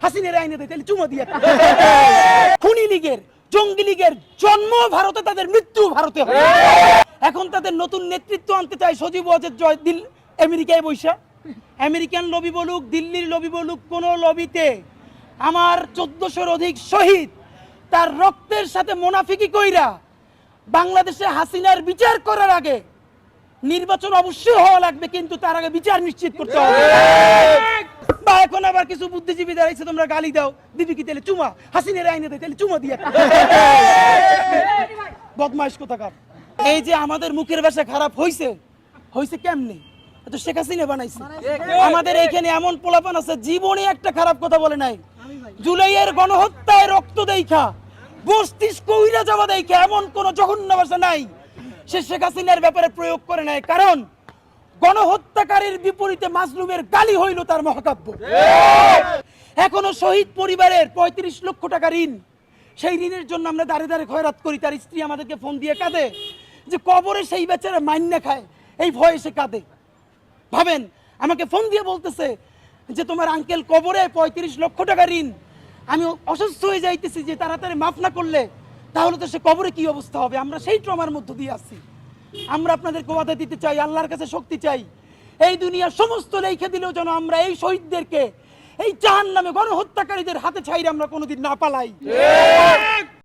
হাসিনের আইনে দেয়, তাহলে চুমা দিয়ে। খুনি লীগের, জঙ্গি লীগের জন্ম ভারতে, তাদের মৃত্যু ভারতে হবে। এখন তাদের নতুন নেতৃত্ব আনতে চায় সজীব ওয়াজেদ জয় দিল আমেরিকায় বৈশা। আমেরিকান লবি বলুক, দিল্লির লবি বলুক, কোন লবিতে আমার 1400-র অধিক শহীদ তার রক্তের সাথে মুনাফিকি কইরা বাংলাদেশে হাসিনার বিচার করার আগে নির্বাচন অবশ্যই হওয়া লাগবে, কিন্তু তার আগে বিচার নিশ্চিত করতে হবে। বা এখন আবার কিছু বুদ্ধিজীবী দাঁড়াইছে, তোমরা গালি দাও, দিবি কি তাহলে চুমা, হাসিনের আইনে দেয়, তাহলে চুমা দিয়ে। বদমাইশ কোথাকার। এই যে আমাদের মুখের ভাষা খারাপ হইছে, হইছে কেমনে? তো শেখ হাসিনা বানাইছে। আমাদের এইখানে এমন পোলাপান আছে জীবনে একটা খারাপ কথা বলে নাই। জুলাইয়ের গণহত্যায় রক্ত দেখা, মস্তিষ্ক উইরা যাওয়া দেখা এমন কোন জঘন্য ভাষা নাই সে শেখ হাসিনার ব্যাপারে প্রয়োগ করে নাই। কারণ গণহত্যাকারীর বিপরীতে মাজলুমের গালি হইল তার মহাকাব্য। এখনো শহীদ পরিবারের 35 লক্ষ টাকা ঋণ, সেই ঋণের জন্য আমরা দাঁড়ে দাঁড়ে খয়রাত করি। তার স্ত্রী আমাদেরকে ফোন দিয়ে কাঁদে যে কবরে সেই বেচারা মাইন্না খায়, এই ভয়ে সে কাঁদে। ভাবেন, আমাকে ফোন দিয়ে বলতেছে যে তোমার আঙ্কেল কবরে 35 লক্ষ টাকা ঋণ, আমি অসুস্থ হয়ে যাইতেছি, যে তাড়াতাড়ি মাফ না করলে তাহলে তো সে কবরে কি অবস্থা হবে। আমরা সেই ট্রমার মধ্য দিয়ে আসছি। আমরা আপনাদেরকে ওয়াদা দিতে চাই, আল্লাহর কাছে শক্তি চাই, এই দুনিয়ার সমস্ত লেখে দিলেও যেন আমরা এই শহীদদেরকে এই জাহান্নামে গণহত্যাকারীদের হাতে ছাইরে আমরা কোনোদিন না পালাই।